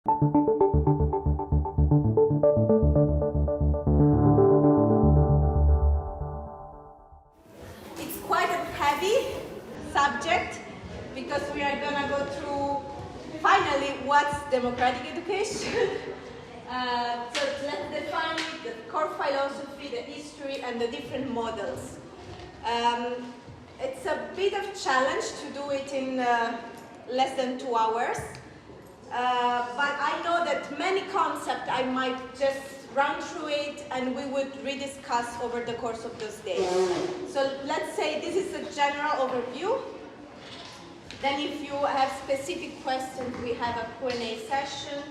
It's quite a heavy subject because we are going to go through finally what's democratic education. So let's define it, the core philosophy, the history, and the different models. It's a bit of a challenge to do it in less than 2 hours. But I know that many concepts I might just run through it and we would rediscuss over the course of those days. So let's say this is a general overview. Then if you have specific questions, we have a Q&A session.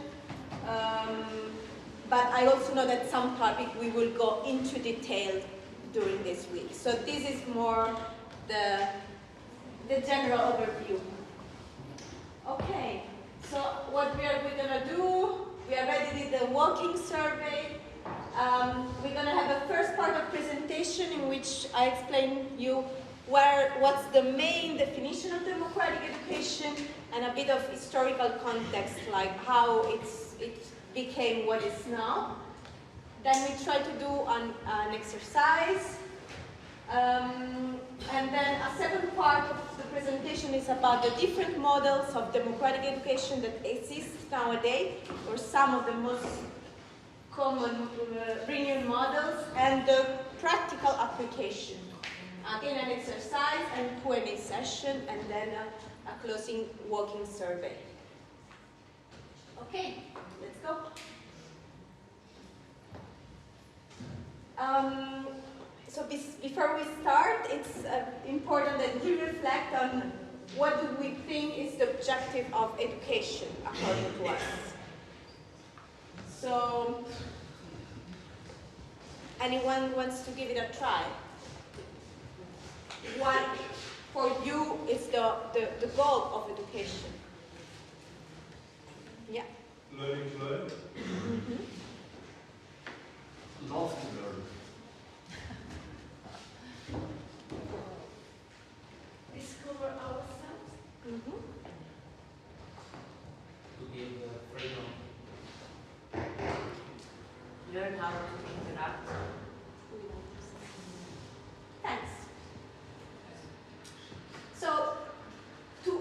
But I also know that some topic we will go into detail during this week. So this is more the general overview. Okay. So what we are going to do, we already did the walking survey. We're going to have a first part of presentation in which I explain you what's the main definition of democratic education and a bit of historical context, like how it became what it is now. Then we try to do an exercise. And then a second part of the presentation is about the different models of democratic education that exist nowadays, or some of the most common renewed models, and the practical application. Again, an exercise and Q&A session, and then a closing walking survey. Okay, let's go. So before we start, it's important that we reflect on what do we think is the objective of education according to us. So, anyone wants to give it a try? What for you is the goal of education? Yeah. Learning to learn. Mm-hmm. Love to learn. Discover ourselves. Mm-hmm. To give freedom. Learn how to interact. Thanks. So, to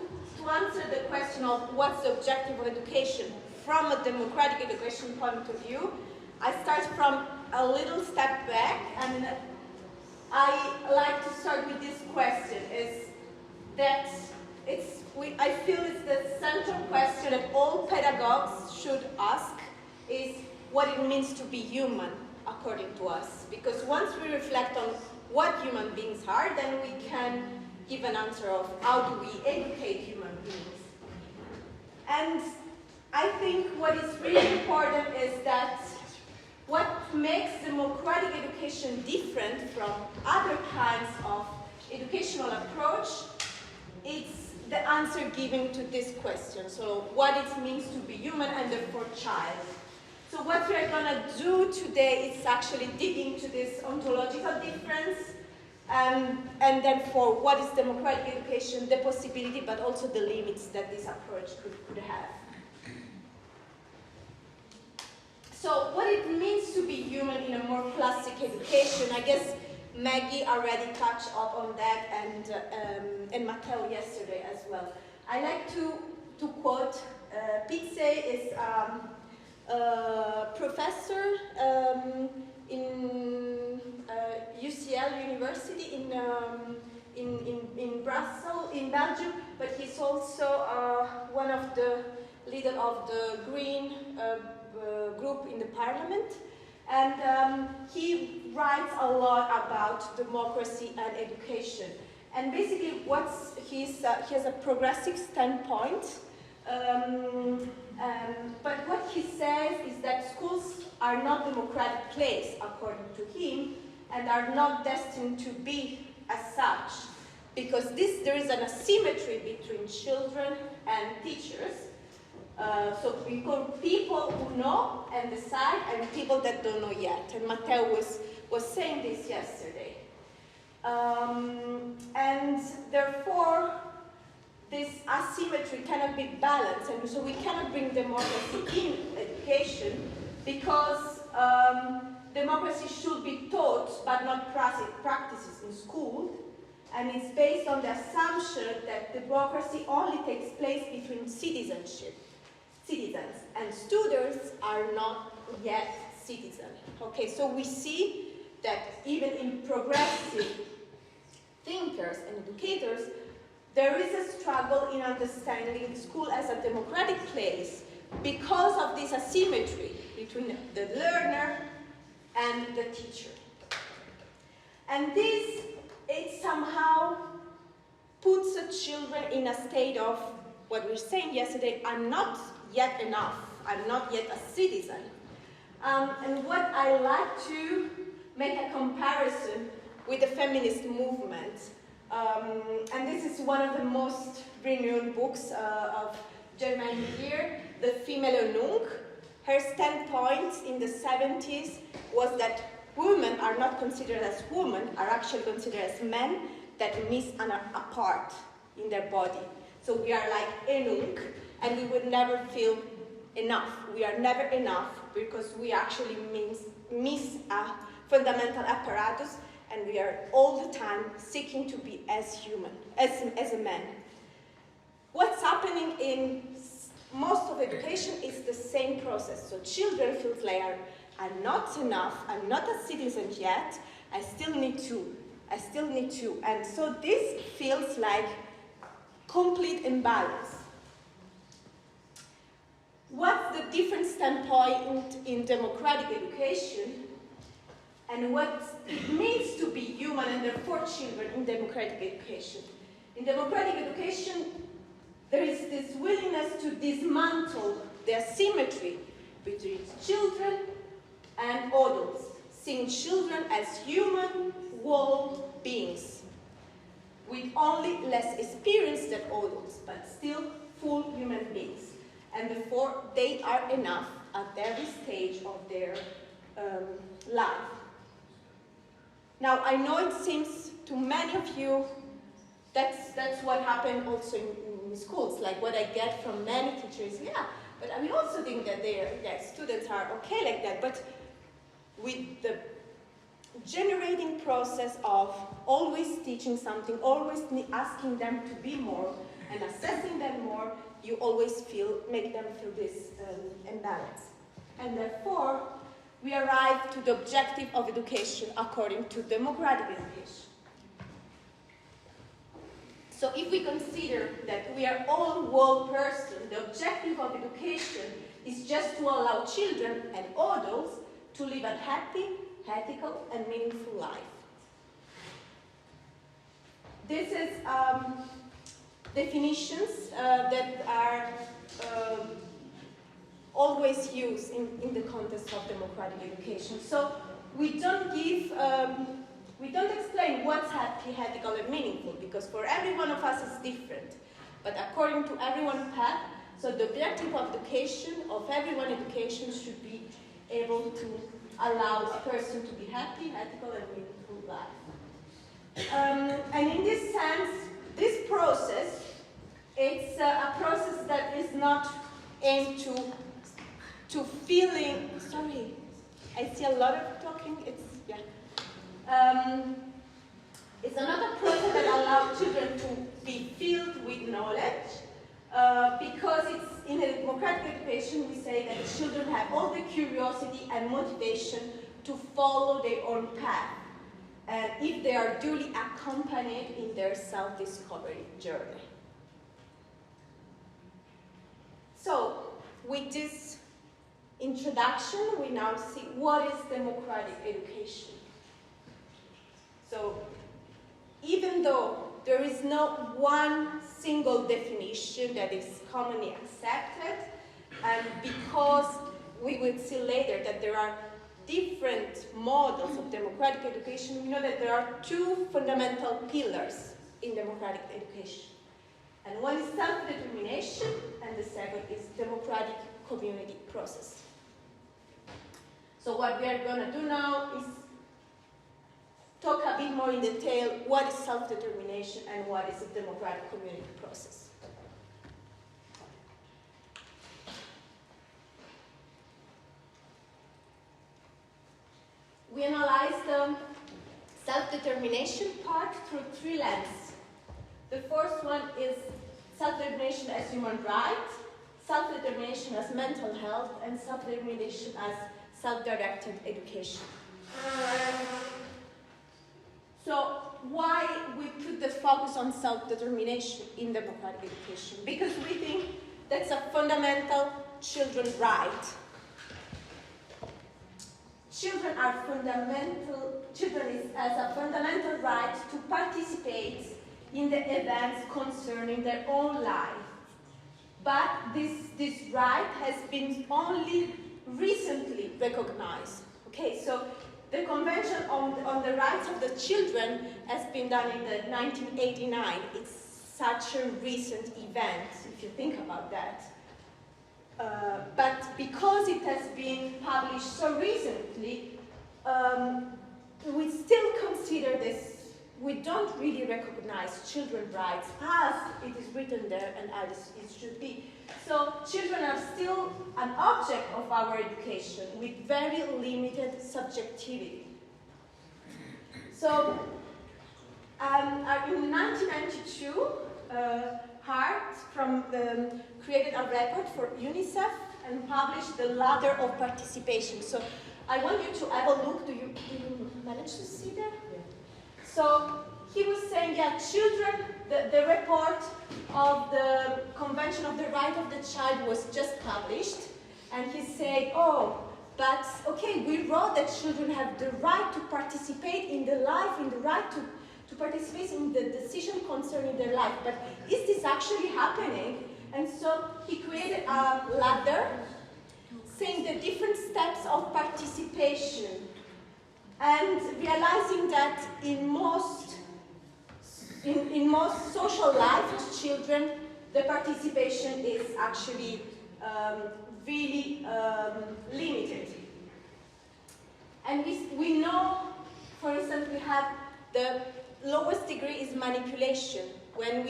answer the question of what's the objective of education from a democratic education point of view, I start from a little step back, and I like to start with this question, is that I feel it's the central question that all pedagogues should ask, is what it means to be human, according to us. Because once we reflect on what human beings are, then we can give an answer of how do we educate human beings. And I think what is really important is that what makes democratic education different from other kinds of educational approach, it's the answer given to this question. So what it means to be human and therefore child. So what we're going to do today is actually dig into this ontological difference, and then for what is democratic education, the possibility but also the limits that this approach could have. So what it means to be human in a more classic education, I guess Maggie already touched up on that, and Matteo yesterday as well. I like to quote, Pizze is professor in UCL University in Brussels, in Belgium, but he's also one of the leader of the Green group in the parliament, and he writes a lot about democracy and education. And basically, he has a progressive standpoint. But what he says is that schools are not democratic places, according to him, and are not destined to be as such, because there is an asymmetry between children and teachers. So people who know and decide, and people that don't know yet. And Matteo was saying this yesterday. And therefore, this asymmetry cannot be balanced, and so we cannot bring democracy in education because democracy should be taught but not practiced in school, and it's based on the assumption that democracy only takes place between citizens, and students are not yet citizens. Okay, so we see that even in progressive thinkers and educators, there is a struggle in understanding school as a democratic place because of this asymmetry between the learner and the teacher. And this, it somehow puts the children in a state of what we were saying yesterday, I'm not yet enough, I'm not yet a citizen. And what I like to make a comparison with the feminist movement. And this is one of the most renowned books of Germaine Greer, The Female Eunuch. Her standpoint in the 70s was that women are not considered as women, are actually considered as men that miss a part in their body. So we are like eunuch, and we would never feel enough. We are never enough because we actually miss a fundamental apparatus, and we are all the time seeking to be as human, as a man. What's happening in most of education is the same process. So children feel like I'm not enough, I'm not a citizen yet, I still need to. And so this feels like complete imbalance. What's the different standpoint in democratic education, and what it means to be human and therefore children in democratic education? In democratic education, there is this willingness to dismantle the asymmetry between children and adults, seeing children as human, whole beings, with only less experience than adults, but still full human beings. And therefore, they are enough at every stage of their life. Now, I know it seems to many of you that's what happened also in schools, like what I get from many teachers, yeah, but we also think that their students are okay like that, but with the generating process of always teaching something, always asking them to be more, and assessing them more, you always make them feel this imbalance. And therefore, we arrive to the objective of education according to democratic education. So if we consider that we are all whole persons, the objective of education is just to allow children and adults to live a happy, ethical, and meaningful life. This is definitions that are always used in the context of democratic education. So we don't explain what's happy, ethical, and meaningful, because for every one of us it's different. But according to everyone's path, so the objective of education, of everyone education, should be able to allow a person to be happy, ethical, and meaningful life. And in this sense, this process, it's a process that is not aimed to feeling, sorry, I see a lot of talking, it's another process that allows children to be filled with knowledge, because it's in a democratic education, we say that children have all the curiosity and motivation to follow their own path, and if they are duly accompanied in their self-discovery journey. So, with this introduction, we now see what is democratic education. So, even though there is no one single definition that is commonly accepted, and because we will see later that there are different models of democratic education, we know that there are two fundamental pillars in democratic education. And one is self-determination, and the second is democratic community process. So what we are going to do now is talk a bit more in detail what is self-determination and what is a democratic community process. self-determination part through three lenses. The first one is self-determination as human right, self-determination as mental health, and self-determination as self-directed education. So why we put the focus on self-determination in democratic education? Because we think that's a fundamental children's right. Children is as a fundamental right to participate in the events concerning their own life. But this right has been only recently recognized. Okay, so the Convention on the Rights of the Children has been done in 1989. It's such a recent event, if you think about that. But because it has been published so recently, we still consider this, we don't really recognize children's rights as it is written there and as it should be. So children are still an object of our education with very limited subjectivity. So in 1992, Hart created a report for UNICEF and published the ladder of participation. So I want you to have a look. Do you manage to see that? Yeah. So he was saying, yeah, children, the report of the Convention of the Right of the Child was just published, and he said, oh, but okay, we wrote that children have the right to participate in the life, in the right to participate in the decision concerning their life, but is this actually happening? And so he created a ladder saying the different steps of participation and realizing that in most social life of children, the participation is actually really limited. And we know, for instance, we have the lowest degree is manipulation. When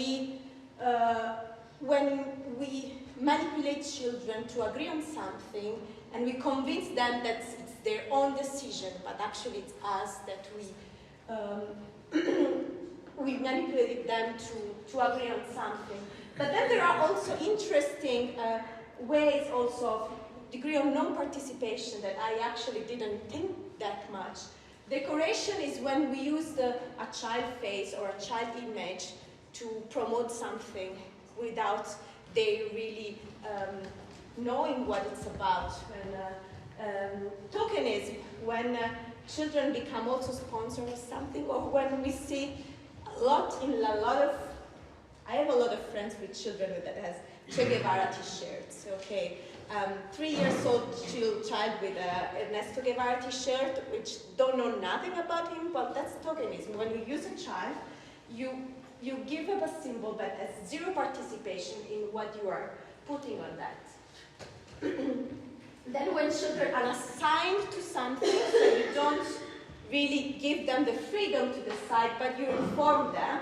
we manipulate children to agree on something and we convince them that it's their own decision, but actually it's us that we manipulated them to agree on something. But then there are also interesting ways also of degree of non-participation that I actually didn't think that much. Decoration is when we use a child face or a child image to promote something without they really knowing what it's about. And tokenism, when children become also sponsors of something, or when we see I have a lot of friends with children that has Che Guevara t-shirts, okay. 3 years old child with a Ernesto Guevara t-shirt, which don't know nothing about him, but that's tokenism. When you use a child, you give them a symbol that has zero participation in what you are putting on that. Then when children are assigned to something, so you don't really give them the freedom to decide, but you inform them.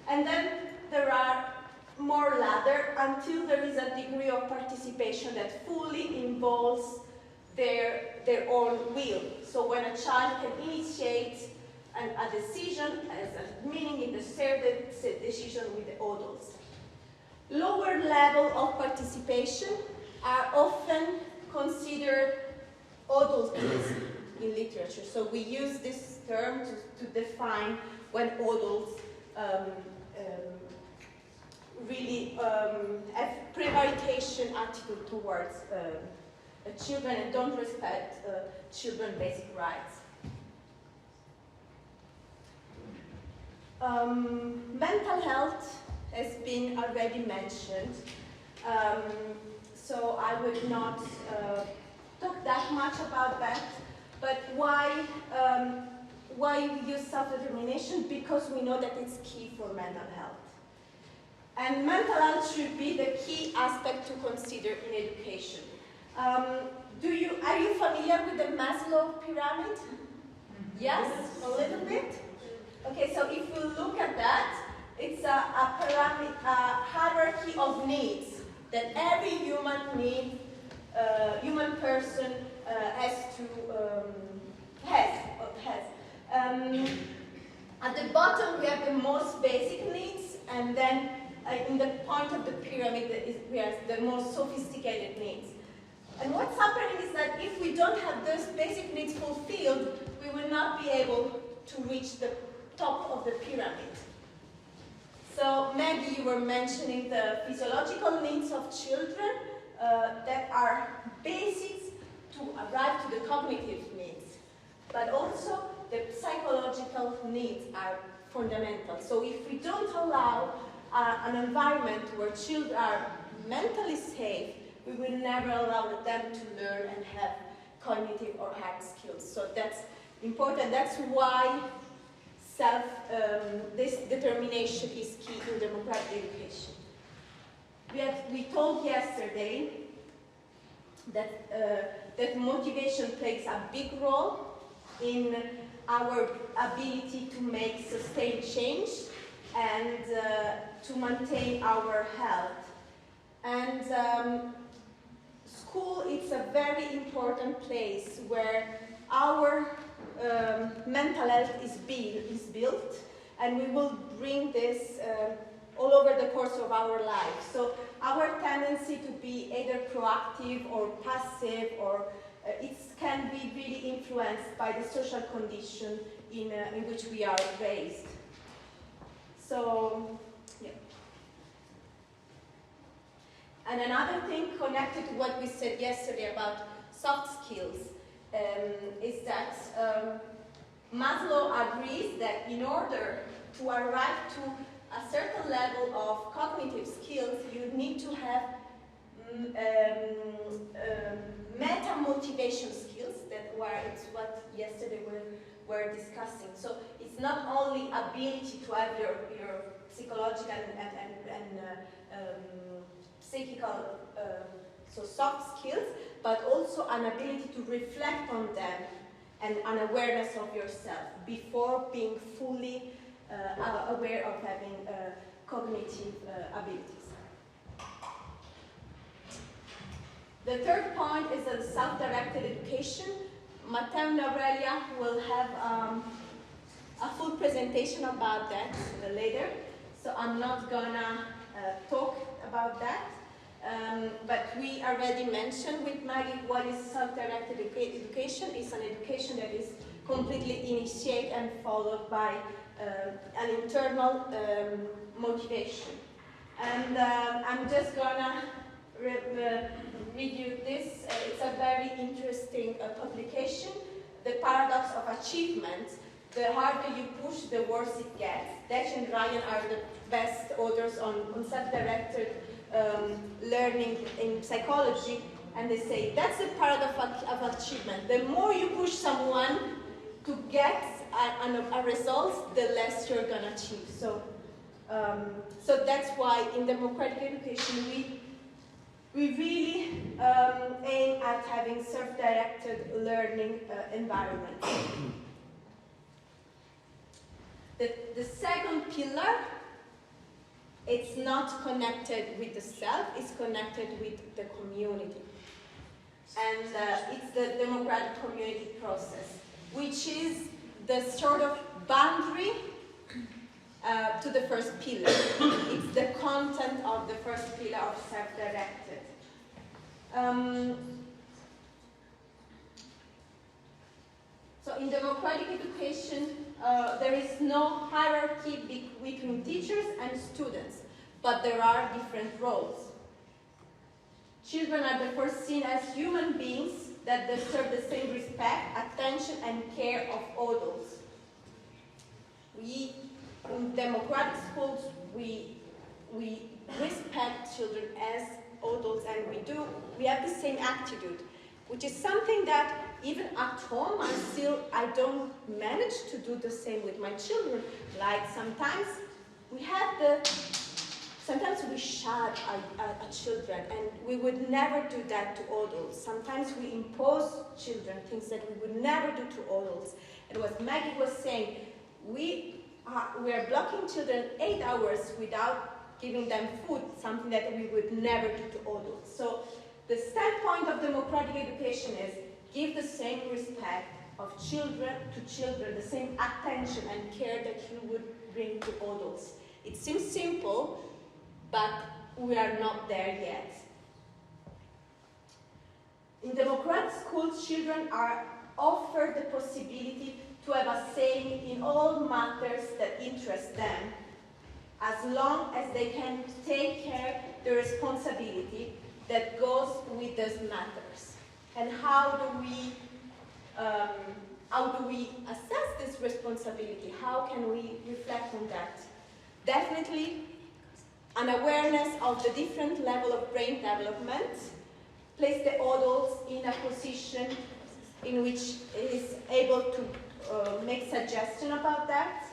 And then there are more ladder until there is a degree of participation that fully involves their own will. So when a child can initiate a decision as a meaning in the shared decision with the adults. Lower level of participation are often considered adultism in literature. So we use this term to define when adults really have prevarication attitude towards children and don't respect children's basic rights. Mental health has been already mentioned, so I would not talk that much about that. But why we use self-determination? Because we know that it's key for mental health. And mental health should be the key aspect to consider in education. Are you familiar with the Maslow pyramid? Yes, a little bit? Okay, so if you look at that, it's a hierarchy of needs that every human person has. in the point of the pyramid we have the most sophisticated needs. And what's happening is that if we don't have those basic needs fulfilled, we will not be able to reach the top of the pyramid. So Maggie, you were mentioning the physiological needs of children that are basics to arrive to the cognitive needs. But also the psychological needs are fundamental. So if we don't allow an environment where children are mentally safe, we will never allow them to learn and have cognitive or hard skills. So that's important. That's why this determination is key in democratic education. We told yesterday that motivation plays a big role in our ability to make sustained change and to maintain our health. And school is a very important place where our mental health is built, and we will bring this all over the course of our life. So our tendency to be either proactive or passive, or it can be really influenced by the social condition in which we are raised. So, yeah. And another thing connected to what we said yesterday about soft skills is that Maslow agrees that in order to arrive to a certain level of cognitive skills, you need to have meta-motivation skills. It's what yesterday we were discussing. So it's not only ability to have your psychological and psychical, so soft skills, but also an ability to reflect on them and an awareness of yourself before being fully aware of having cognitive abilities. The third point is the self-directed education. Matteo and Aurelia will have a full presentation about that later, so I'm not gonna talk about that. But we already mentioned with Maggie what is self-directed education. It's an education that is completely initiated and followed by an internal motivation. And I'm just gonna read you this. It's a very interesting publication. The paradox of achievement. The harder you push, the worse it gets. Desc and Ryan are the best authors on self-directed learning in psychology, and they say that's the paradox of achievement. The more you push someone to get a result, the less you're going to achieve. So that's why in democratic education we really aim at having self-directed learning environments. The second pillar, it's not connected with the self, it's connected with the community. And it's the democratic community process, which is the sort of boundary to the first pillar. It's the content of the first pillar of self-directed. So in democratic education, there is no hierarchy between teachers and students, but there are different roles. Children are first seen as human beings that deserve the same respect, attention, and care of adults. In democratic schools, we respect children as adults, and we have the same attitude, which is something that even at home I don't manage to do the same with my children. Like sometimes we shout at children, and we would never do that to adults. Sometimes we impose children things that we would never do to adults. And what Maggie was saying, we are blocking children 8 hours without giving them food, something that we would never do to adults. So the standpoint of democratic education is give the same respect of children to children, the same attention and care that you would bring to adults. It seems simple, but we are not there yet. In democratic schools, children are offered the possibility to have a say in all matters that interest them, as long as they can take care of the responsibility that goes with those matters. And how do we assess this responsibility? How can we reflect on that? Definitely, an awareness of the different level of brain development place the adults in a position in which is able to make suggestions about that.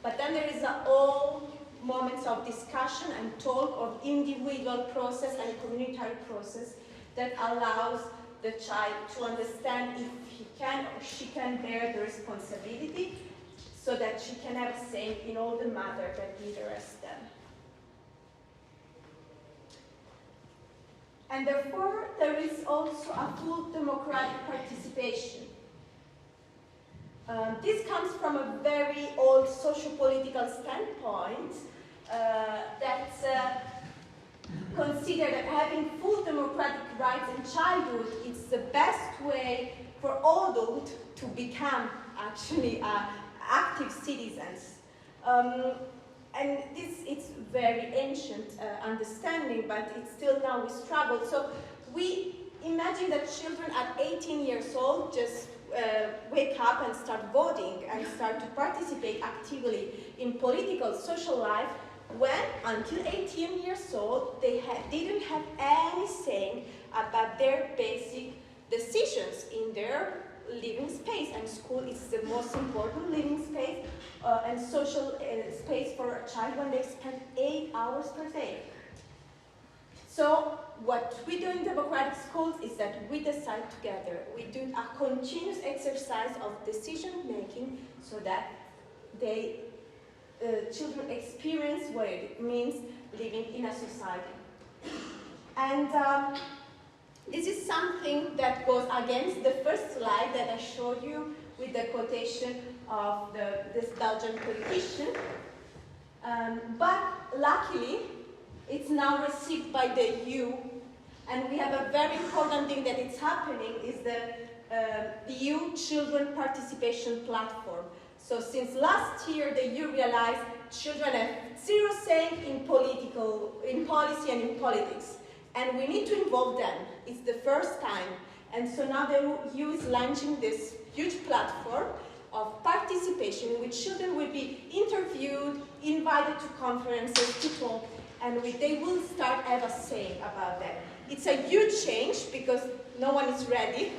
But then there is all moments of discussion and talk of individual process and communitary process that allows the child to understand if he can or she can bear the responsibility so that she can have a say in all the matters that interest them. And therefore, there is also a full democratic participation. This comes from a very old socio-political standpoint that consider that having full democratic rights in childhood is the best way for adults to become actually active citizens. And it's very ancient understanding, but it's still now we struggle. So we imagine that children at 18 years old just wake up and start voting and start to participate actively in political, social life, when until 18 years old they didn't have any say about their basic decisions in their living space. And school is the most important living space and social space for a child when they spend 8 hours per day. So what we do in democratic schools is that we decide together. We do a continuous exercise of decision making so that children experience what it means living in a society. And this is something that goes against the first slide that I showed you with the quotation of this Belgian politician. But luckily, it's now received by the EU, and we have a very important thing that is happening is the EU Children Participation Platform. So since last year, the EU realized children have zero say in policy and in politics, and we need to involve them. It's the first time. And so now the EU is launching this huge platform of participation in which children will be interviewed, invited to conferences, to talk, and they will start have a say about that. It's a huge change because no one is ready,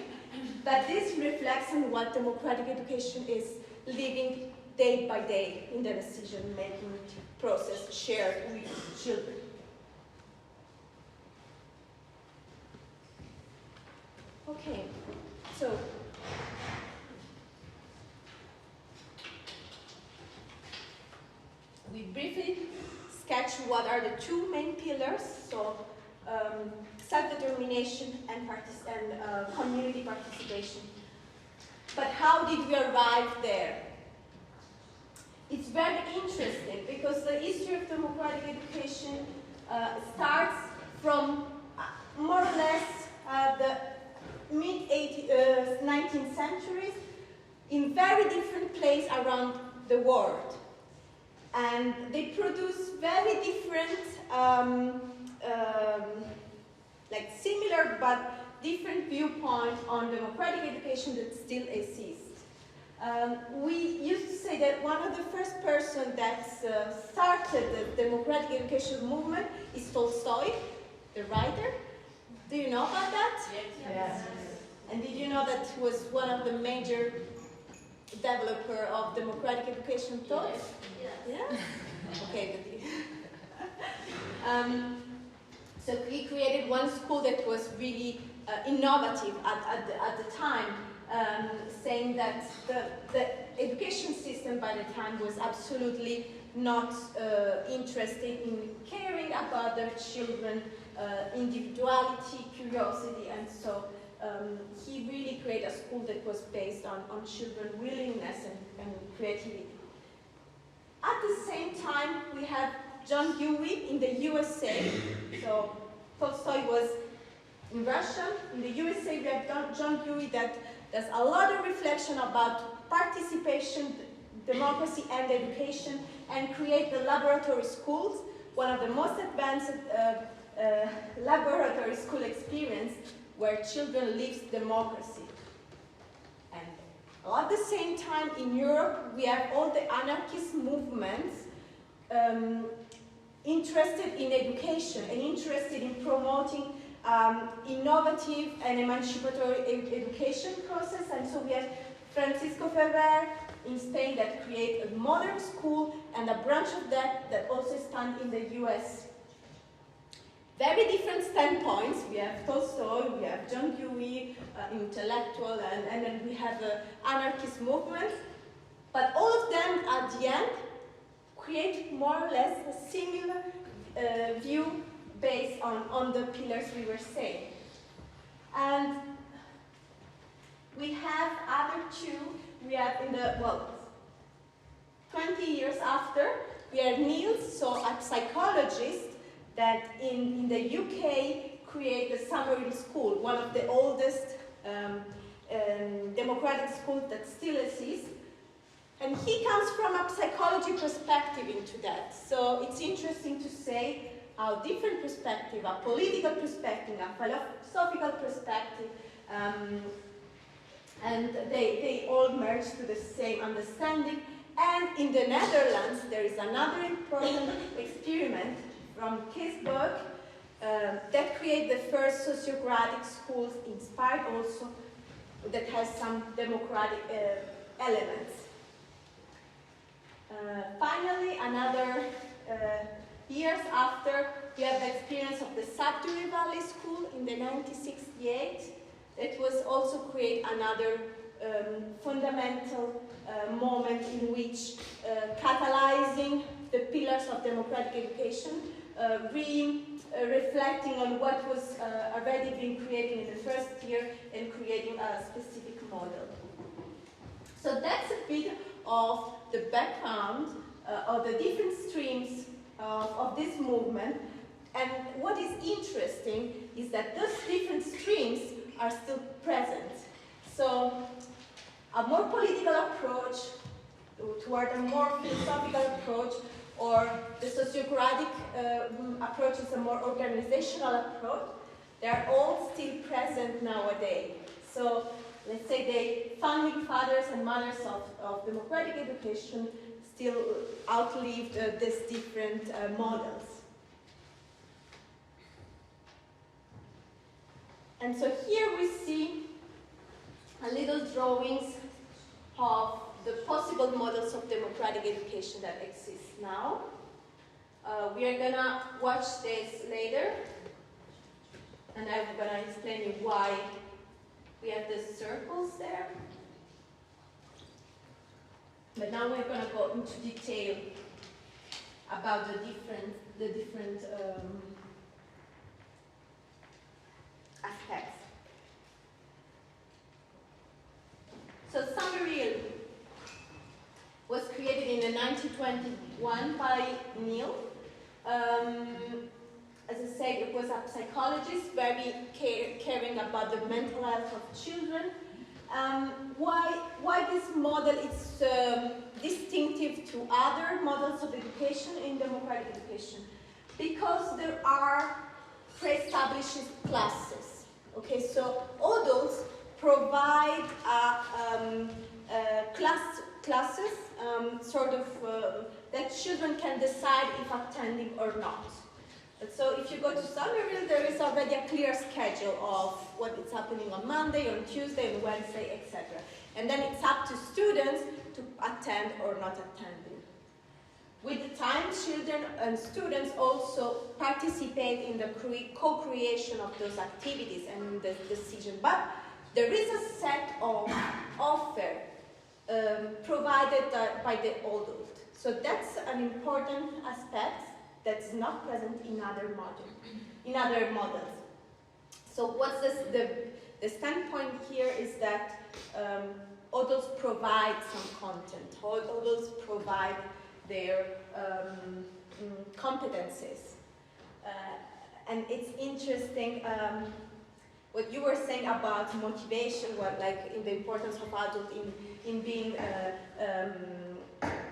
but this reflects on what democratic education is living day by day in the decision-making process shared with children. Okay, so we briefly sketch what are the two main pillars, so self-determination and community participation. But how did we arrive there? It's very interesting because the history of democratic education starts from more or less the mid-19th centuries in very different places around the world. And they produce very different, like similar but different viewpoints on democratic education that still exists. We used to say that one of the first persons that started the democratic education movement is Tolstoy, the writer. Do you know about that? Yes. And did you know that he was one of the major developer of democratic education thought? Yes. Yeah? Okay, good. So he created one school that was really innovative at the time, saying that the education system by the time was absolutely not interested in caring about their children, individuality, curiosity, and so he really created a school that was based on children's willingness and creativity. At the same time, we have John Dewey in the USA. So Tolstoy was in Russia. In the USA, we have John Dewey that does a lot of reflection about participation, democracy, and education, and create the laboratory schools, one of the most advanced laboratory school experience where children live democracy. And at the same time, in Europe, we have all the anarchist movements interested in education and interested in promoting innovative and emancipatory education process. And so we have Francisco Ferrer in Spain that create a modern school, and a branch of that also stands in the US. Very different standpoints. We have Tolstoy, we have John Dewey, intellectual, and then we have the anarchist movement. But all of them, at the end, create more or less a similar view based on the pillars we were saying. And we have other two. We have in the, 20 years after, we have Niels, so a psychologist that in the UK created the Summerhill School, one of the oldest democratic schools that still exists. And he comes from a psychology perspective into that. So it's interesting to say how different perspective, a political perspective, a philosophical perspective, and they all merge to the same understanding. And in the Netherlands, there is another important experiment from Keesburg that create the first sociocratic schools, inspired also, that has some democratic elements. Finally, another years after, we have the experience of the Sudbury Valley School in the 1968. It was also create another fundamental moment in which catalyzing the pillars of democratic education, reflecting on what was already been created in the first year and creating a specific model. So that's a bit of the background of the different streams of this movement. And what is interesting is that those different streams are still present. So a more political approach toward a more philosophical approach, or the sociocratic approach is a more organizational approach, they are all still present nowadays. So let's say the founding fathers and mothers of democratic education still outlived these different models. And so here we see a little drawings of the possible models of democratic education that exist now. We are gonna watch this later, and I'm gonna explain you why we have the circles there. But now we're gonna go into detail about the different aspects. So Summerhill was created in 1921 by Neil. As I said, it was a psychologist, very caring about the mental health of children. Why this model is distinctive to other models of education in democratic education? Because there are pre-established classes. Okay, so adults provide classes that children can decide if attending or not. So if you go to Summerhill, there is already a clear schedule of what is happening on Monday, on Tuesday, on Wednesday, etc. And then it's up to students to attend or not attending. With the time, children and students also participate in the co-creation of those activities and the decision. But there is a set of offer provided by the adult. So that's an important aspect that's not present in other models. So what's the standpoint here is that adults provide some content. Adults provide their competences. And it's interesting what you were saying about motivation, like in the importance of adult in being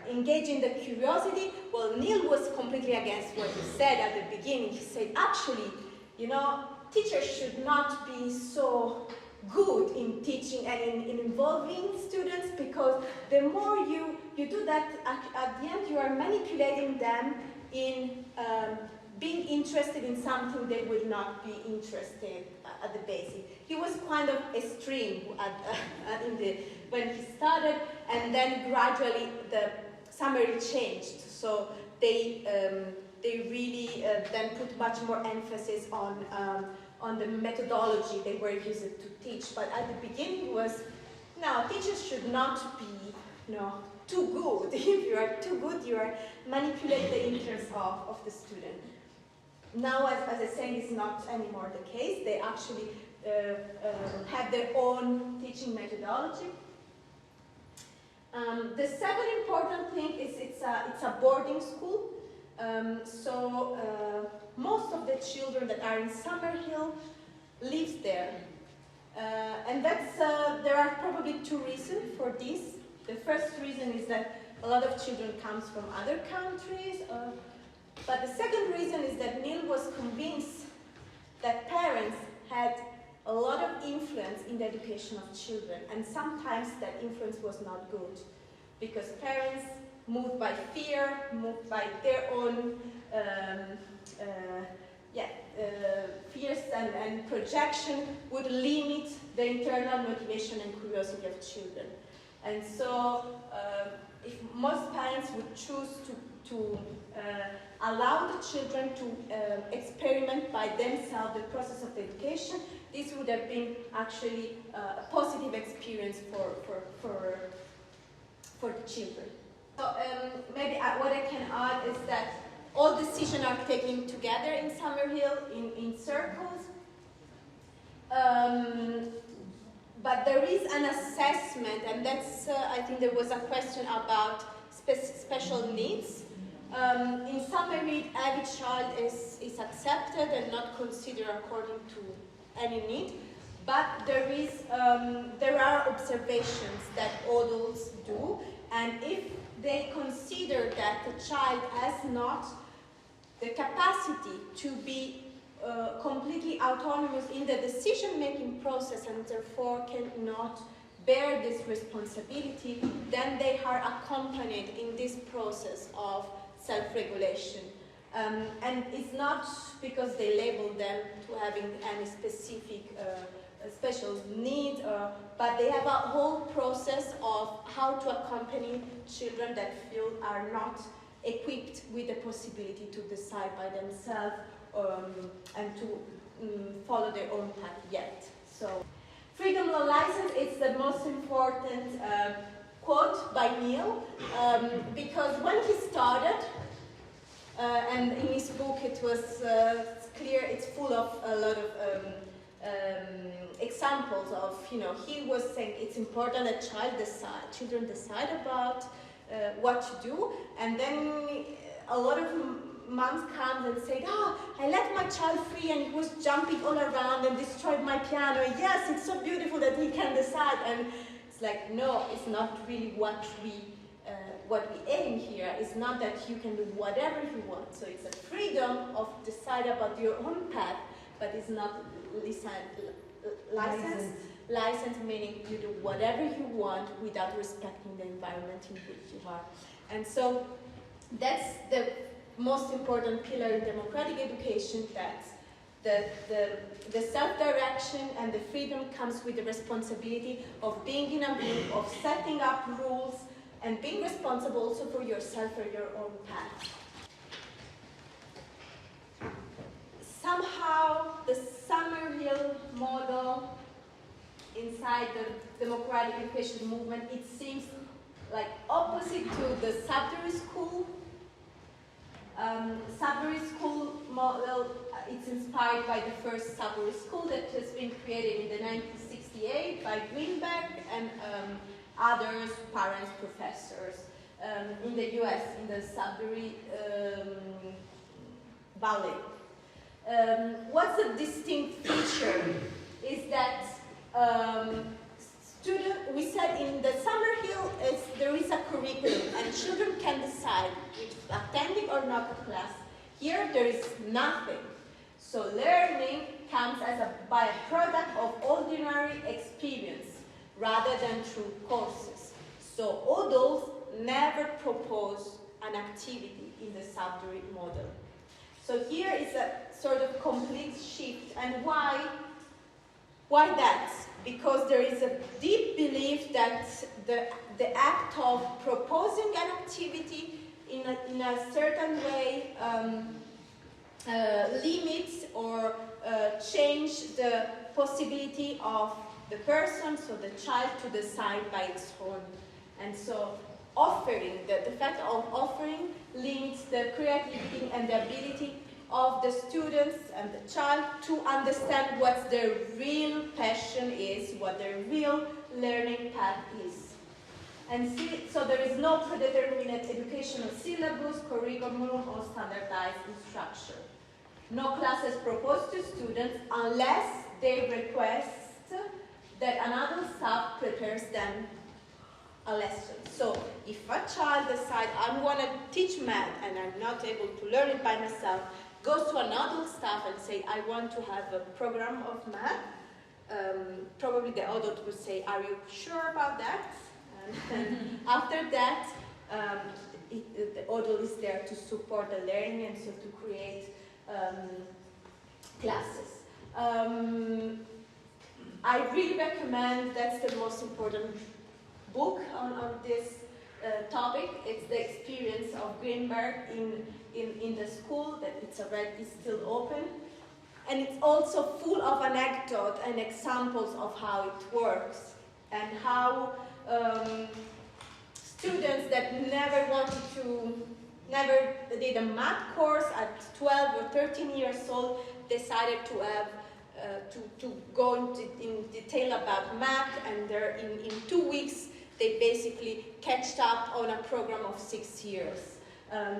engaged in the curiosity. Well, Neil was completely against what you said at the beginning. He said, actually, you know, teachers should not be so good in teaching and in involving students, because the more you do that, at the end you are manipulating them in being interested in something they would not be interested at the basic. He was kind of extreme when he started, and then gradually the summary changed. So they really then put much more emphasis on the methodology they were using to teach. But at the beginning it was, no, teachers should not be, too good. If you are too good, you are manipulating the interest of the student. Now, as I said, it's not anymore the case. They actually have their own teaching methodology. The second important thing is it's a boarding school. So most of the children that are in Summerhill lives there. And there are probably two reasons for this. The first reason is that a lot of children comes from other countries. But the second reason is that Neil was convinced that parents had a lot of influence in the education of children, and sometimes that influence was not good, because parents, moved by fear, moved by their own fears and projection, would limit the internal motivation and curiosity of children. And so if most parents would choose to allow the children to experiment by themselves the process of education, this would have been actually a positive experience for the children. So maybe what I can add is that all decisions are taken together in Summerhill in circles. But there is an assessment, and that's, I think there was a question about special needs. In Summerhill, every child is accepted and not considered according to any need. But there are observations that adults do, and if they consider that the child has not the capacity to be completely autonomous in the decision-making process and therefore cannot bear this responsibility, then they are accompanied in this process of self-regulation. And it's not because they label them to having any specific special need, but they have a whole process of how to accompany children that feel are not equipped with the possibility to decide by themselves and to follow their own path yet. So, freedom or license is the most important quote by Neil, because when he started, and in his book it was clear, it's full of a lot of examples of, he was saying it's important that children decide about what to do, and then a lot of moms come and say, I let my child free and he was jumping all around and destroyed my piano. Yes, it's so beautiful that he can decide. And it's like, no, it's not really what we aim here. It's not that you can do whatever you want. So it's a freedom of decide about your own path, but it's not license. License meaning you do whatever you want without respecting the environment in which you are. And so that's the most important pillar in democratic education, that the self-direction and the freedom comes with the responsibility of being in a group, of setting up rules, and being responsible also for yourself or your own path. Somehow the Summerhill model inside the democratic education movement, it seems like opposite to the Sudbury School. Sudbury School model, it's inspired by the first Sudbury School that has been created in the 1968 by Greenberg and others, parents, professors. in the US, in the Sudbury Valley. What's a distinct feature is that we said in the Summerhill there is a curriculum and children can decide if attending or not a class. Here there is nothing. So learning comes as a byproduct of ordinary experience rather than through courses. So adults never propose an activity in the Sudbury model. So here is a sort of complete shift. And why that? Because there is a deep belief that the act of proposing an activity in a certain way limits or change the possibility of the person, so the child, to decide by its own. And so offering, the fact of offering limits the creativity and the ability of the students and the child to understand what their real passion is, what their real learning path is. And so there is no predetermined educational syllabus, curriculum, or standardized instruction. No classes proposed to students unless they request that another staff prepares them a lesson. So if a child decides, I want to teach math and I'm not able to learn it by myself, goes to another staff and say, I want to have a program of math, probably the adult would say, are you sure about that? And after that, the adult is there to support the learning and so to create classes. I really recommend, that's the most important book on this topic. It's the experience of Greenberg in the school, that it's still open. And it's also full of anecdotes and examples of how it works and how students that never did a math course at 12 or 13 years old decided to have to go in detail about math, and in 2 weeks they basically catched up on a program of 6 years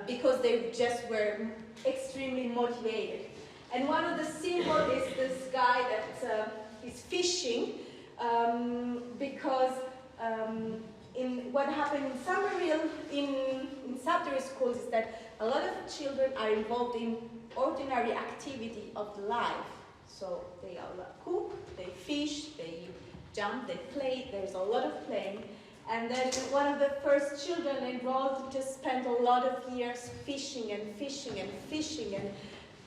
because they just were extremely motivated. And one of the symbols is this guy that is fishing because in what happened in Summerhill, in Sudbury schools, is that a lot of children are involved in ordinary activity of life. So they cook, they fish, they jump, they play, there's a lot of playing. And then one of the first children enrolled just spent a lot of years fishing and fishing and fishing, and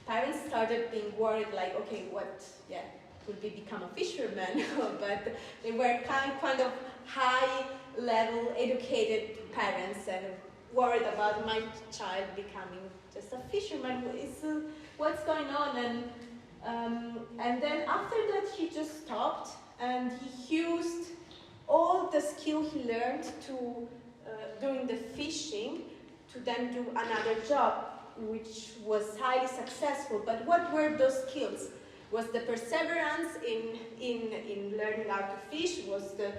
parents started being worried, like, okay, will we become a fisherman? But they were kind of high-level educated parents and worried about my child becoming just a fisherman. What's going on? And then after that, he just stopped and he used all the skill he learned during the fishing to then do another job, which was highly successful. But what were those skills? Was the perseverance in learning how to fish, was the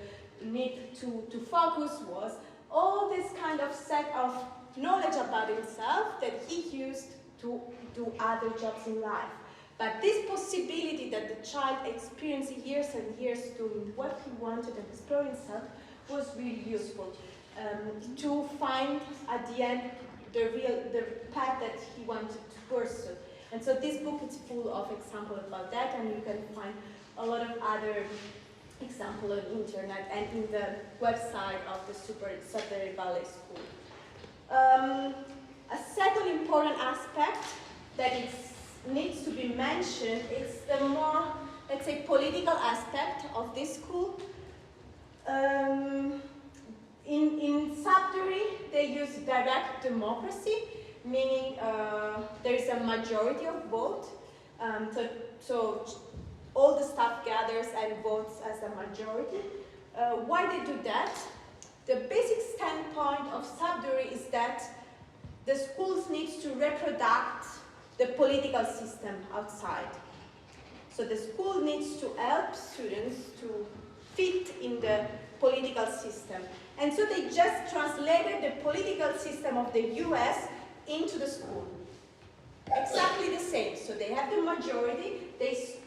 need to focus, was all this kind of set of knowledge about himself that he used to do other jobs in life. But this possibility that the child experienced years and years doing what he wanted and exploring himself was really useful to find at the end the path that he wanted to pursue. And so this book is full of examples about that, and you can find a lot of other examples on the internet and in the website of the Sudbury Valley School. A second important aspect that needs to be mentioned is the more, let's say, political aspect of this school. In Sudbury, they use direct democracy, meaning there is a majority of vote. So all the staff gathers and votes as a majority. Why they do that? The basic standpoint of Sudbury is that the schools need to reproduce the political system outside. So the school needs to help students to fit in the political political system. And so they just translated the political system of the US into the school. Exactly the same. So they have the majority,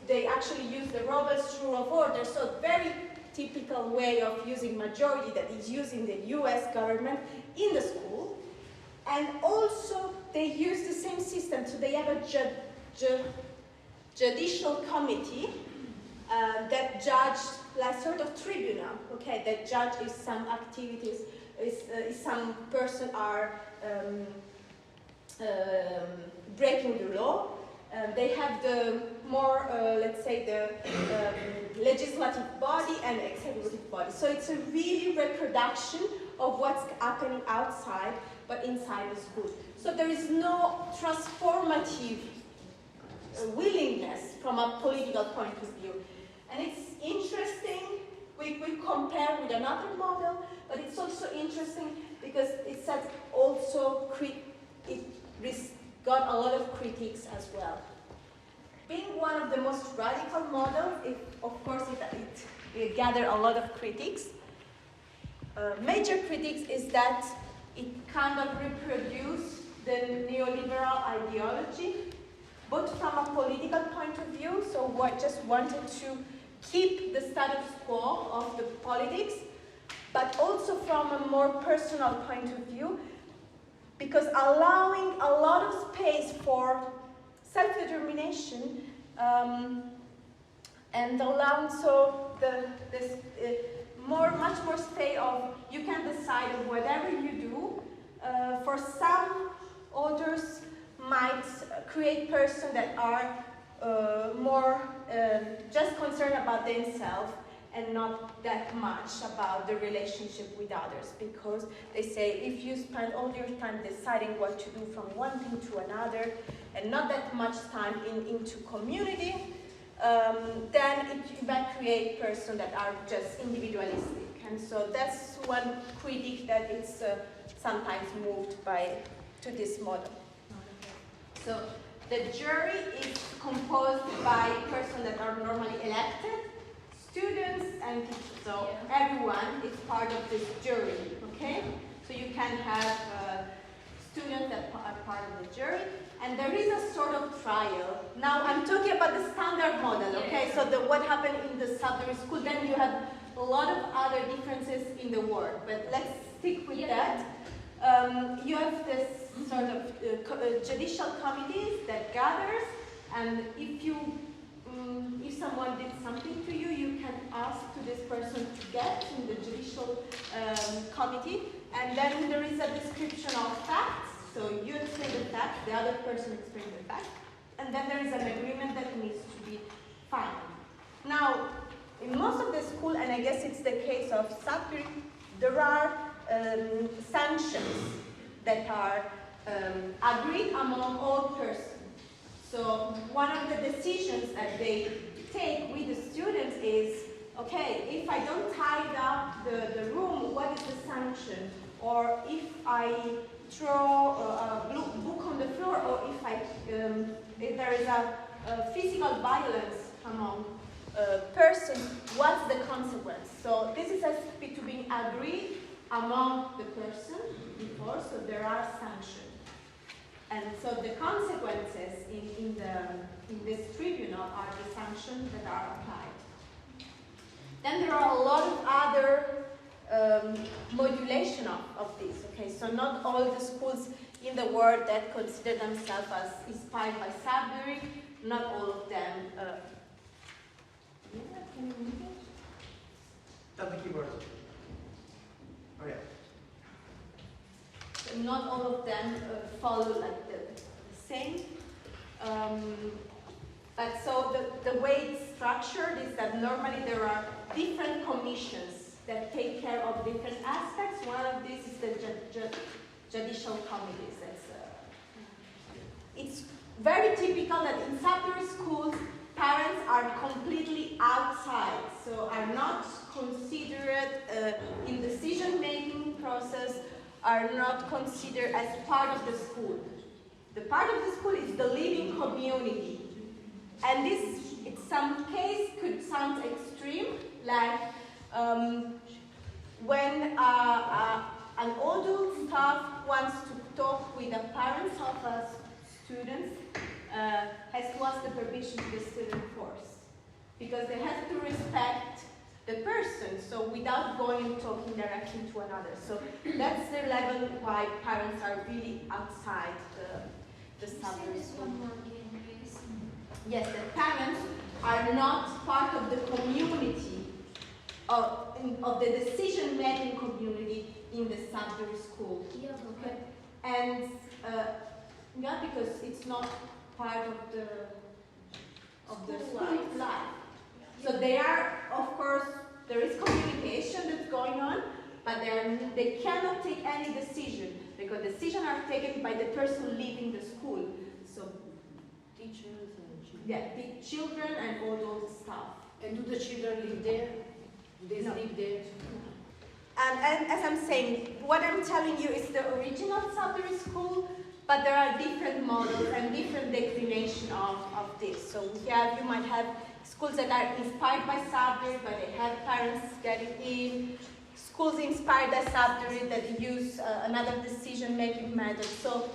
they actually use the Robert's rule of order, so very typical way of using majority that is used in the US government in the school. And also they use the same system, so they have a judicial committee that judged, like sort of tribunal, okay, that judge if some activities, if some person are breaking the law. They have the more, let's say, the legislative body and executive body. So it's a really reproduction of what's happening outside, but inside the school. So there is no transformative willingness from a political point of view. And it's interesting, we compare with another model, but it's also interesting because it says also it got a lot of critiques as well. Being one of the most radical models, of course it gathered a lot of critiques. Major critiques is that it kind of reproduced the neoliberal ideology, both from a political point of view, so what just wanted to keep the status quo of the politics, but also from a more personal point of view, because allowing a lot of space for self-determination and allowing so this much more space of you can decide whatever you do. For some authors might create persons that are more just concerned about themselves and not that much about the relationship with others, because they say if you spend all your time deciding what to do from one thing to another and not that much time into community, then it might create persons that are just individualistic. And so that's one critique that is sometimes moved to this model. So the jury is composed by persons that are normally elected, students and teachers, so everyone is part of this jury, okay? So you can have students that are part of the jury, and there is a sort of trial. Now I'm talking about the standard model, okay? So what happened in the Sudbury school, then you have a lot of other differences in the world, but let's stick with that. You have this sort of judicial committees that gathers, and if someone did something to you, you can ask to this person to get in the judicial committee, and then there is a description of facts. So you explain the facts, the other person explains the facts, and then there is an agreement that needs to be found. Now, in most of the school, and I guess it's the case of Sudbury, there are sanctions that are agreed among all persons. So one of the decisions that they take with the students is, okay, if I don't tidy up the room, what is the sanction? Or if I throw a book on the floor, or if there is a physical violence among persons, what's the consequence? So this is to be agreed among the person before, so there are sanctions. And so the consequences in this tribunal are the sanctions that are applied. Then there are a lot of other modulation of this. Okay, so not all the schools in the world that consider themselves as inspired by Sudbury, not all of them. Tap the keyboard. Oh yeah. Not all of them follow like the same. But so the way it's structured is that normally there are different commissions that take care of different aspects. One of these is the judicial committees. It's very typical that in Sudbury schools, parents are completely outside, so are not considered in decision-making process, are not considered as part of the school. The part of the school is the living community. And this, in some case, could sound extreme, like when an adult staff wants to talk with the parents of a student, has to ask the permission to the student first, because they have to respect the person, so without going and talking directly to another. So that's the level why parents are really outside the subject. Yes, the parents are not part of the community, of the decision-making community in the Sudbury school. Yeah, Okay? And yeah, because it's not part of the school life. So they are, of course, there is communication that's going on, but they cannot take any decision, because decisions are taken by the person leaving the school. So Teachers and children. yeah, the children and all those staff. And do the children live there? They No. live there? And as I'm saying, what I'm telling you is the original Sudbury school, but there are different models and different declinations of this. So you might have schools that are inspired by Sudbury, but they have parents getting in. Schools inspired by Sudbury that use another decision-making method. So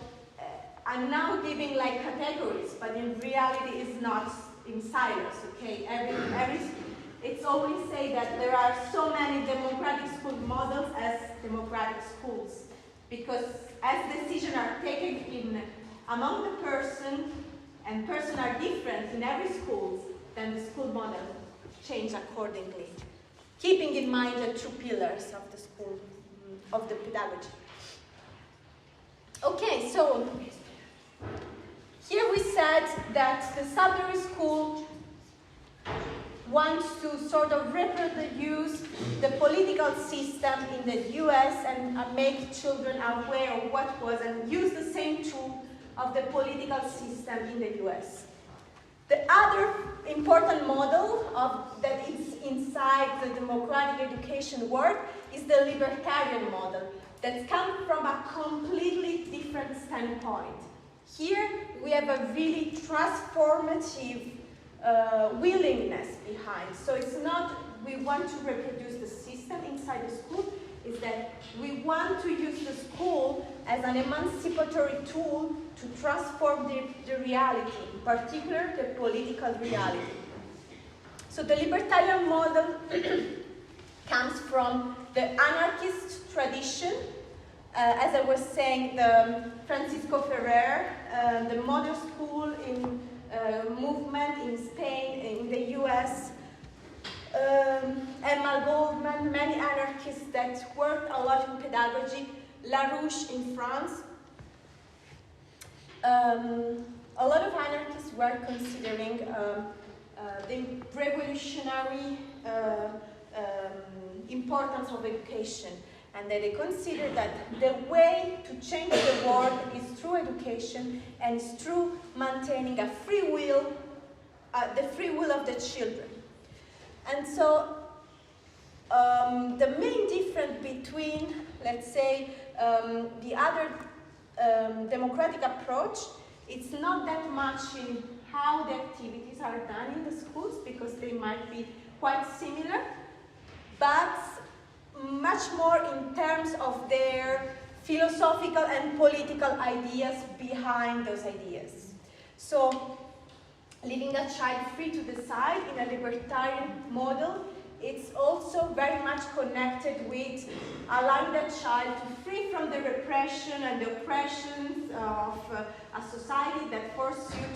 I'm now giving like categories, but in reality it's not in silos, okay? It's always say that there are so many democratic school models as democratic schools, because as decisions are taken among the person, and person are different in every school, then the school model change accordingly, keeping in mind the two pillars of the school, of the pedagogy. Okay, so here we said that the Sudbury School wants to sort of reproduce the political system in the US and make children aware of what was, and use the same tool of the political system in the US. The other important model that is inside the democratic education world is the libertarian model that comes from a completely different standpoint. Here we have a really transformative willingness behind. So it's not we want to reproduce the system inside the school, it's that we want to use the school as an emancipatory tool to transform the reality, in particular the political reality. So the libertarian model comes from the anarchist tradition. As I was saying, the Francisco Ferrer, the model school in movement in Spain, in the US, Emma Goldman, many anarchists that worked a lot in pedagogy, LaRouche in France. A lot of anarchists were considering the revolutionary importance of education, and that they consider that the way to change the world is through education and is through maintaining a free will, the free will of the children. And so the main difference between, let's say, the other democratic approach, it's not that much in how the activities are done in the schools, because they might be quite similar, but much more in terms of their philosophical and political ideas behind those ideas. So, leaving a child free to decide in a libertarian model, it's also very much connected with allowing the child to free from the repression and the oppressions of a society that forces you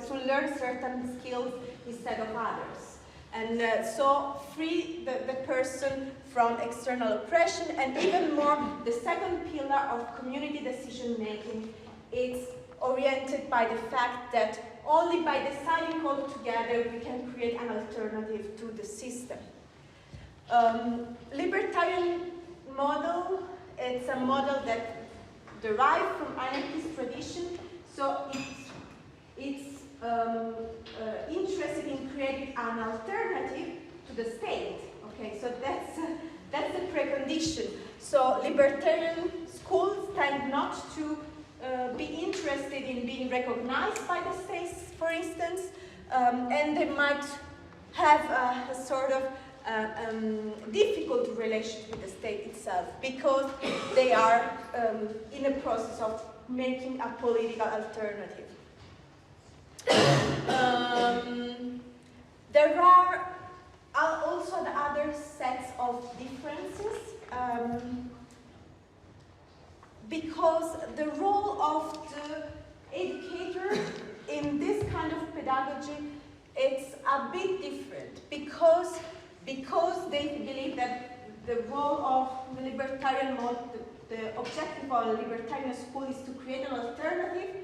to learn certain skills instead of others. And so free the person from external oppression, and even more, the second pillar of community decision making, it's oriented by the fact that only by deciding all together we can create an alternative to the system. Libertarian model, it's a model that derived from anarchist tradition, so it's interested in creating an alternative to the state. Okay, so that's the precondition. So libertarian schools tend not to be interested in being recognized by the state, for instance, and they might have a sort of difficult relationship with the state itself because they are in a process of making a political alternative. There are also the other sets of differences because the role of the educator in this kind of pedagogy, it's a bit different because they believe that the role of the libertarian model, the objective of a libertarian school is to create an alternative.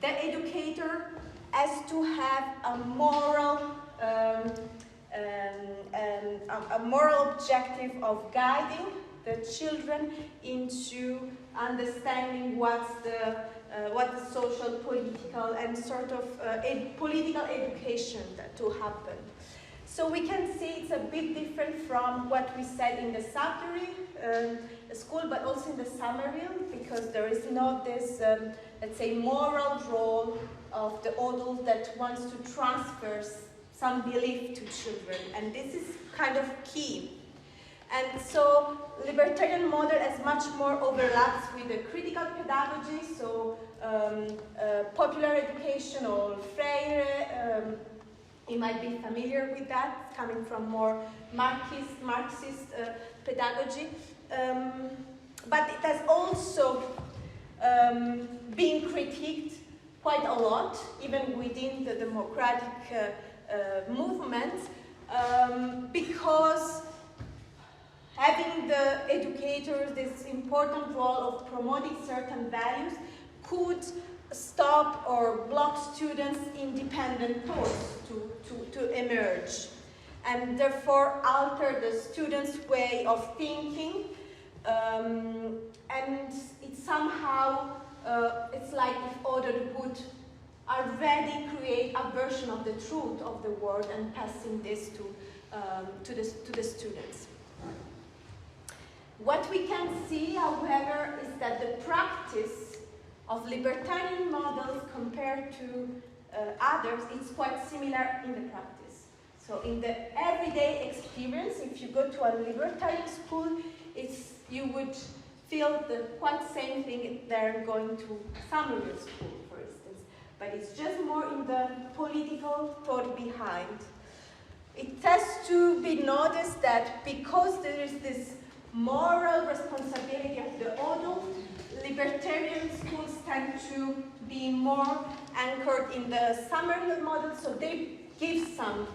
The educator has to have a moral objective of guiding the children into understanding what the social, political, and sort of political education to happen. So we can see it's a bit different from what we said in the Sudbury school, but also in the Somerville, because there is not this, let's say, moral role of the adult that wants to transfer some belief to children, and this is kind of key. And so libertarian model has much more overlaps with the critical pedagogy, so popular education or Freire, you might be familiar with that, coming from more Marxist pedagogy. But it has also been critiqued quite a lot, even within the democratic movement, because having the educators this important role of promoting certain values could stop or block students' independent thoughts to emerge, and therefore alter the students' way of thinking, and it somehow, it's like if others would already create a version of the truth of the world and passing this to the students. What we can see, however, is that the practice of libertarian models compared to others is quite similar in the practice. So in the everyday experience, if you go to a libertarian school, you would feel the quite same thing there going to Somerville school, for instance. But it's just more in the political thought behind. It has to be noticed that because there is this moral responsibility of the adult, libertarian schools tend to be more anchored in the Somerville model, so they give some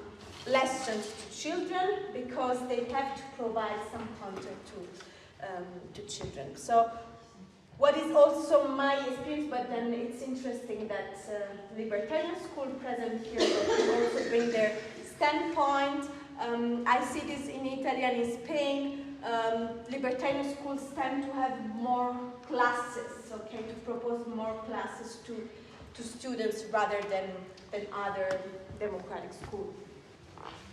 lessons to children because they have to provide some content to children. So what is also my experience, but then it's interesting that libertarian school present here will also bring their standpoint. I see this in Italy and in Spain. Libertarian schools tend to have more classes, okay, to propose more classes to students rather than other democratic schools.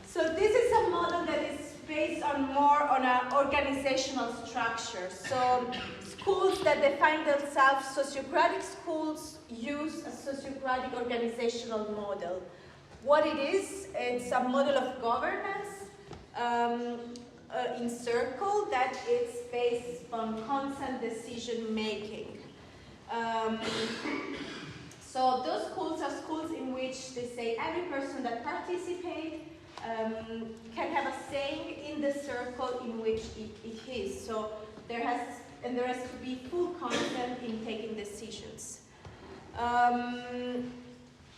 So this is a model that is based more on an organizational structure. So schools that define themselves sociocratic schools use a sociocratic organizational model. What it is, it's a model of governance in circle that is based on consent decision making. So those schools are schools in which they say every person that participates can have a say in the circle in which it is. So there has to be full consent in taking decisions.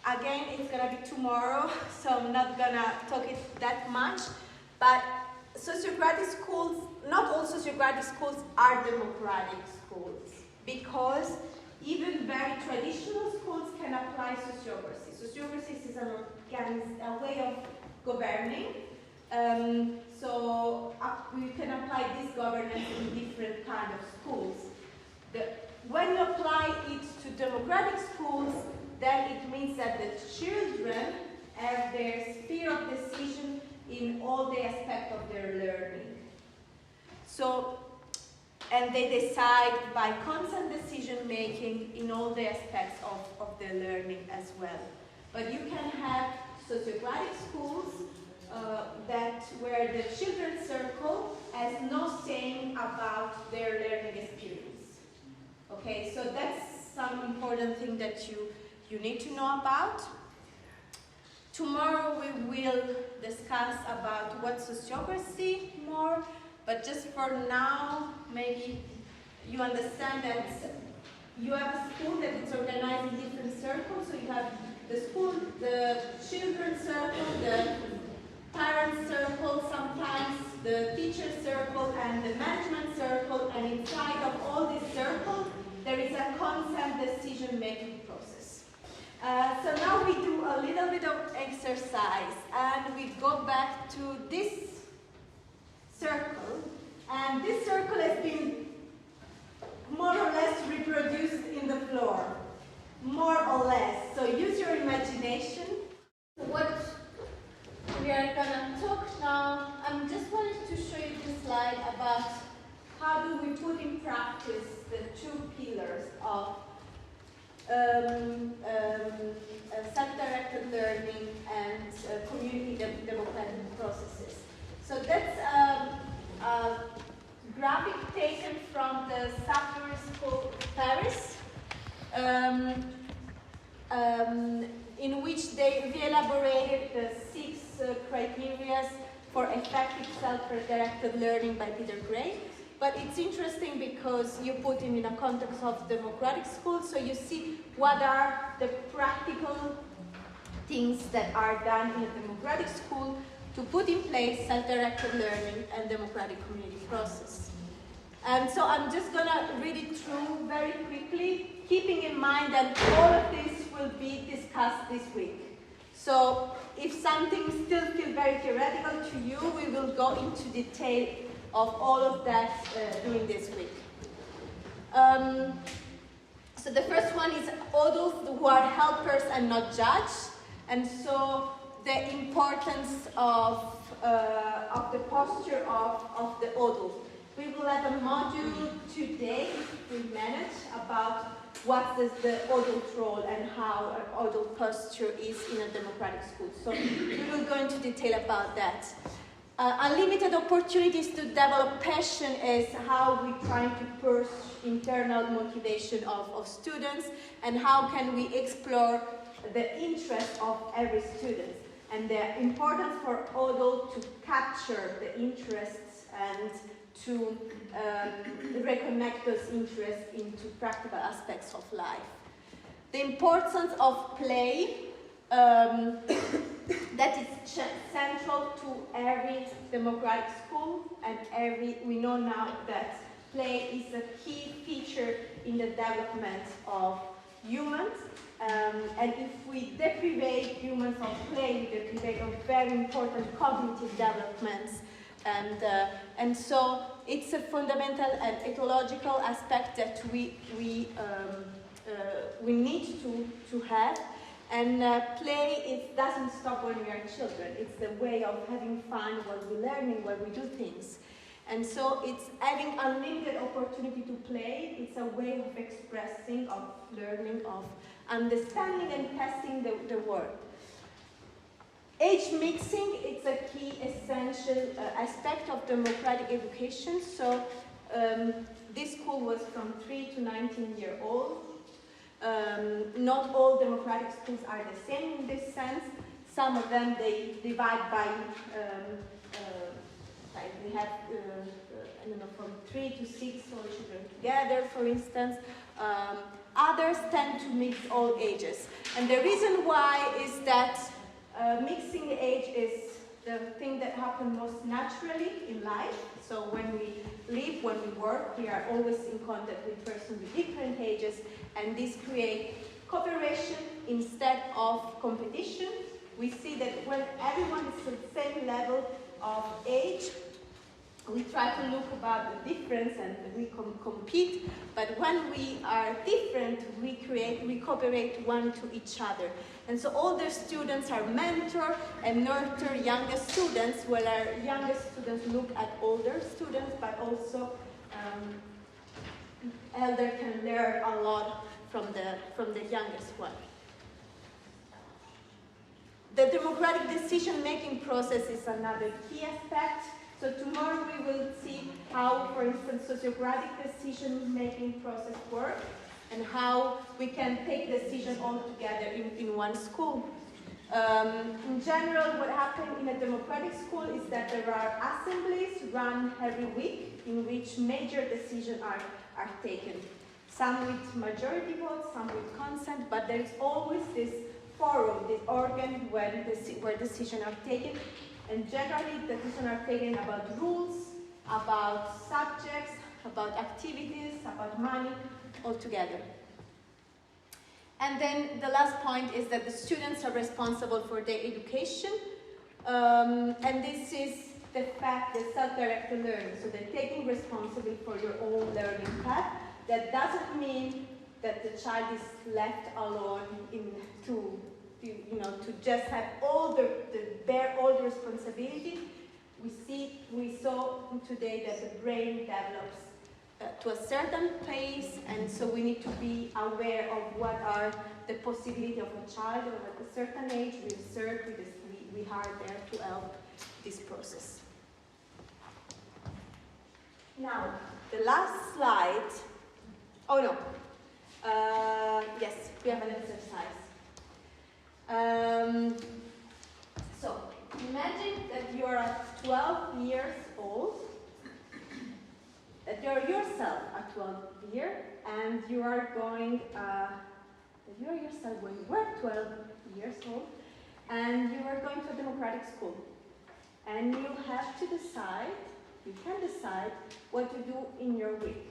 Again, it's gonna be tomorrow, so I'm not gonna talk it that much, but sociocratic schools, not all sociocratic schools are democratic schools, because even very traditional schools can apply sociocracy. Sociocracy is a way of governing, so we can apply this governance in different kinds of schools. When you apply it to democratic schools, then it means that the children have their sphere of decision in all the aspects of their learning. So, and they decide by consent decision making in all the aspects of their learning as well. But you can have sociocratic schools that where the children's circle has no saying about their learning experience. Okay, so that's some important thing that you need to know about. Tomorrow we will discuss about what sociocracy more, but just for now, maybe you understand that you have a school that is organized in different circles. So you have the school, the children's circle, the parent circle, sometimes the teacher circle, and the management circle. And inside of all these circles, there is a consent decision-making process. So now we do a little bit of exercise, and we go back to this circle. And this circle has been more or less reproduced in the floor, more or less. So use your imagination. What we are gonna talk now, I'm just wanted to show you this slide about how do we put in practice the two pillars of self-directed learning and community democratic processes. So that's a graphic taken from the Sacre School Paris, in which they elaborated the 6 criteria for effective self-directed learning by Peter Gray. But it's interesting because you put it in a context of democratic schools, so you see what are the practical things that are done in a democratic school to put in place self-directed learning and democratic community process. And so I'm just going to read it through very quickly, keeping in mind that all of this will be discussed this week. So if something still feels very theoretical to you, we will go into detail of all of that during this week. So the first one is adults who are helpers and not judged. And so the importance of the posture of the adult. We will have a module today, if we manage, about what is the adult role and how an adult posture is in a democratic school. So we will go into detail about that. Unlimited opportunities to develop passion is how we try to pursue internal motivation of students, and how can we explore the interest of every student, and the importance for adults to capture the interests and to reconnect those interests into practical aspects of life. The importance of play, that is central to every democratic school, and we know now that play is a key feature in the development of humans. And if we deprive humans of play, we deprive of very important cognitive developments. And so it's a fundamental and ecological aspect that we need to have. And play, doesn't stop when we are children. It's the way of having fun while we're learning, while we do things. And so it's having unlimited opportunity to play. It's a way of expressing, of learning, of understanding and testing the world. Age mixing, it's a key essential aspect of democratic education. So this school was from 3 to 19-year-old. Not all democratic schools are the same in this sense. Some of them, they divide by, they have, I don't know, from 3 to 6 all children together, for instance. Others tend to mix all ages. And the reason why is that mixing age is the thing that happens most naturally in life. So when we live, when we work, we are always in contact with persons with different ages, and this creates cooperation instead of competition. We see that when everyone is at the same level of age, we try to look about the difference and we compete, but when we are different, we cooperate one to each other. And so older students are mentor and nurture younger students, while our younger students look at older students, but also elder can learn a lot from the youngest one. The democratic decision-making process is another key aspect. So tomorrow we will see how, for instance, sociocratic decision-making process works and how we can take decisions all together in one school. In general, what happens in a democratic school is that there are assemblies run every week in which major decisions are taken. Some with majority votes, some with consent, but there is always this forum, this organ where decisions are taken. And generally, decisions are taken about rules, about subjects, about activities, about money, all together. And then the last point is that the students are responsible for their education. And this is the fact that self-directed learning. So they're taking responsibility for your own learning path. That doesn't mean that the child is left alone to just have bear all the responsibility. We saw today that the brain develops to a certain pace, and so we need to be aware of what are the possibilities of a child, or at a certain age we observe, we are there to help this process. Now, the last slide. Oh no. Yes, we have an exercise. So, imagine that you are at 12 years old, that you are yourself at 12 years, and you are going, that you are yourself when you were 12 years old, and you are going to a democratic school. And you have to decide, you can decide what to do in your week.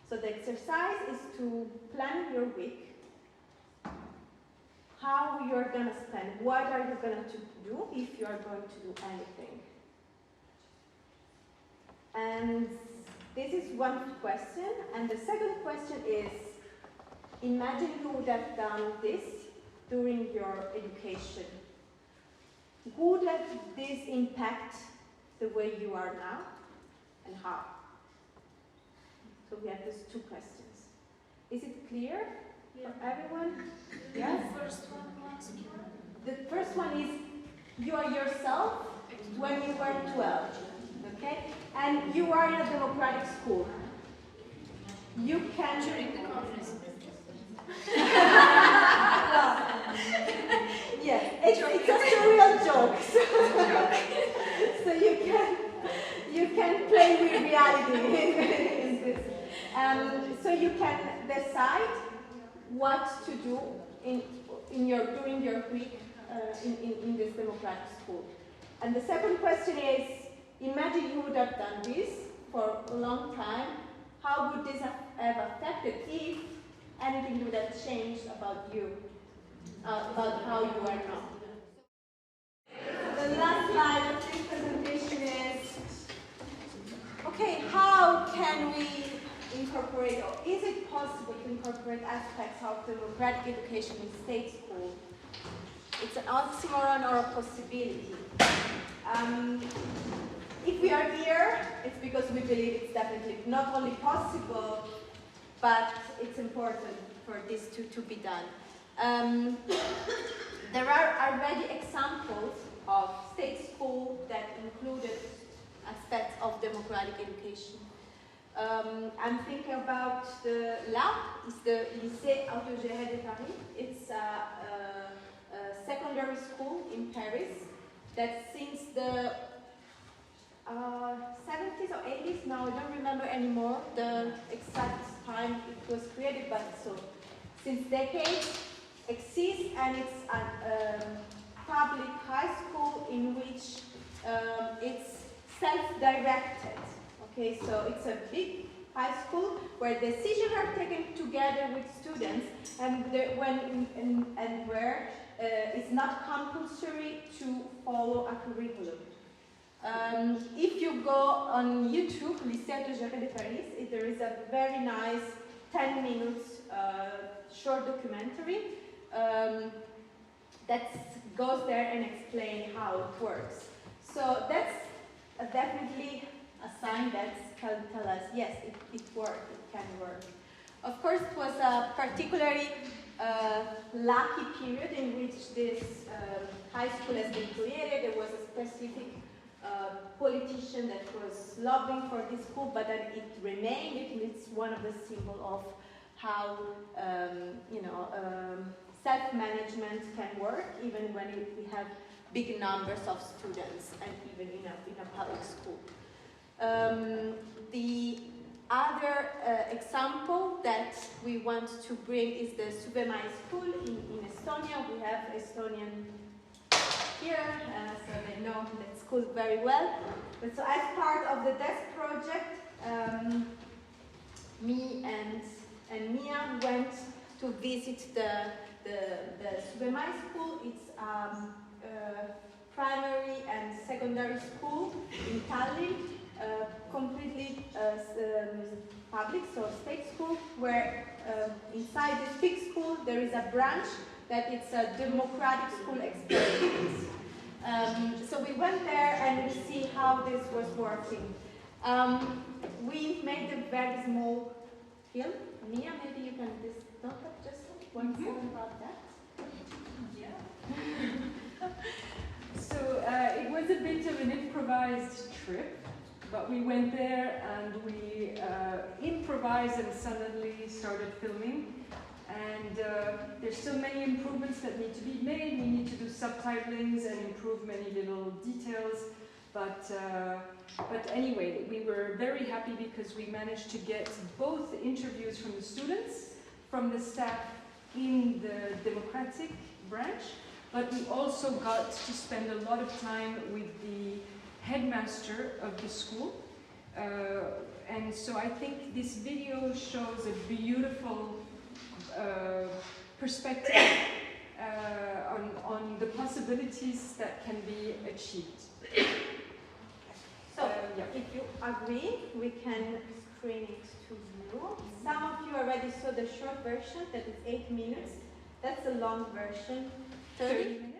So the exercise is to plan your week, how you're going to spend, what are you going to do if you are going to do anything. And this is one question. And the second question is, imagine you would have done this during your education. Would have this impact the way you are now, and how? So we have these two questions. Is it clear for everyone? Yes? The first one was The first one is, you are yourself when you were 12, okay? And you are in a democratic school. You can... during the conference. Yeah, it's just a real joke. So you can play with reality in this. So you can decide what to do during your week in this democratic school. And the second question is, imagine you would have done this for a long time. How would this have affected, if anything would have changed about you, about how you are now? The last slide of this presentation is, okay, how can we incorporate, or is it possible to incorporate aspects of democratic education in state school? It's an oxymoron or a possibility. If we are here, it's because we believe it's definitely not only possible, but it's important for this to be done. There are already examples of state schools that included aspects of democratic education. I'm thinking about the LAP, it's the Lycée Autogéré de Paris. It's a secondary school in Paris that since the 70s or 80s, now I don't remember anymore the exact time it was created, but so since decades exists, and it's a public high school in which it's self-directed. Okay, so it's a big high school where decisions are taken together with students, and where it's not compulsory to follow a curriculum. If you go on YouTube, Lycée Autogéré de Paris, there is a very nice 10 minutes short documentary that goes there and explains how it works. So that's definitely a sign that can tell us, yes, it works, it can work. Of course, it was a particularly lucky period in which this high school has been created. There was a specific politician that was lobbying for this school, but then it remained. It's one of the symbols of how self-management can work, even when we have big numbers of students, and even in a public school. The other example that we want to bring is the Suvemai school in Estonia. We have Estonian here, so they know that school very well. But so as part of the Desc.Project, me and Mia went to visit the Suvemai school. It's primary and secondary school in Tallinn, completely public, so state school, where inside this big school there is a branch that it's a democratic school experience. So we went there and we see how this was working. We made a very small film. Mia, maybe you can talk just one second about that. Yeah. So it was a bit of an improvised trip, but we went there and we improvised and suddenly started filming. And there's still many improvements that need to be made. We need to do subtitlings and improve many little details. But anyway, we were very happy because we managed to get both interviews from the students, from the staff in the democratic branch, but we also got to spend a lot of time with the headmaster of the school. And so I think this video shows a beautiful perspective on the possibilities that can be achieved. So, if you agree, we can screen it to you. Some of you already saw the short version, that is 8 minutes. That's a long version, 30 minutes.